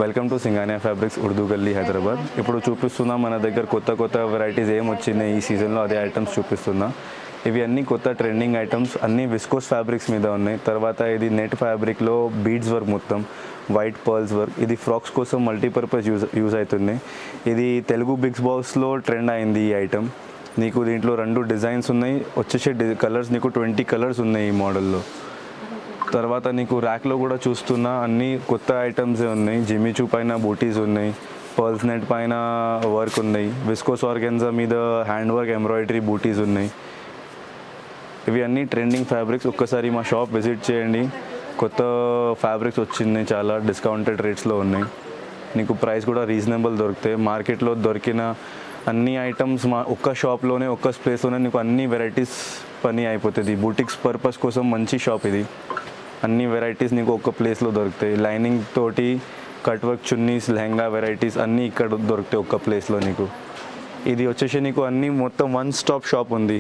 Welcome to Singhania fabrics Urdu గల్లీ హైదరాబాద్. ఇప్పుడు చూపిస్తున్నా మన దగ్గర కొత్త వెరైటీస్ ఏం వచ్చినాయి ఈ సీజన్లో, అదే ఐటమ్స్ చూపిస్తున్నా. ఇవి అన్నీ కొత్త ట్రెండింగ్ ఐటమ్స్, అన్నీ విస్కోస్ ఫ్యాబ్రిక్స్ మీద ఉన్నాయి. తర్వాత ఇది నెట్ ఫ్యాబ్రిక్లో బీడ్స్ వర్క్, మొత్తం వైట్ పర్ల్స్ వర్క్. ఇది ఫ్రాక్స్ కోసం మల్టీపర్పస్ యూజ్ అవుతుంది. ఇది తెలుగు బిగ్ బాస్లో ట్రెండ్ అయింది ఈ ఐటమ్. నీకు దీంట్లో 2 డిజైన్స్ ఉన్నాయి, వచ్చేసే కలర్స్ నీకు 20 కలర్స్ ఉన్నాయి ఈ మోడల్లో. తర్వాత నీకు ర్యాక్లో కూడా చూస్తున్నా అన్ని కొత్త ఐటమ్సే ఉన్నాయి. జిమ్మిచూ పైన బూటీస్ ఉన్నాయి, పర్ల్స్ నెట్ పైన వర్క్ ఉన్నాయి, విస్కోస్ ఆర్గెన్జా మీద హ్యాండ్ వర్క్ ఎంబ్రాయిడరీ బూటీస్ ఉన్నాయి. ఇవి అన్నీ ట్రెండింగ్ ఫ్యాబ్రిక్స్. ఒక్కసారి మా షాప్ విజిట్ చేయండి. కొత్త ఫ్యాబ్రిక్స్ వచ్చినాయి, చాలా డిస్కౌంటెడ్ రేట్స్లో ఉన్నాయి. నీకు ప్రైస్ కూడా రీజనబుల్ దొరుకుతాయి. మార్కెట్లో దొరికిన అన్ని ఐటమ్స్ మా ఒక్క షాప్లోనే, ఒక్క ప్లేస్లోనే నీకు అన్ని వెరైటీస్ పని అయిపోతుంది. బూటిక్స్ పర్పస్ కోసం మంచి షాప్ ఇది. అన్ని వెరైటీస్ నీకు ఒక్క ప్లేస్లో దొరుకుతాయి. లైనింగ్ తోటి cut work chunnis, lehenga varieties అన్నీ ఇక్కడ దొరుకుతాయి ఒక్క ప్లేస్లో నీకు. ఇది వచ్చేసి నీకు అన్నీ మొత్తం 1 స్టాప్ షాప్ ఉంది.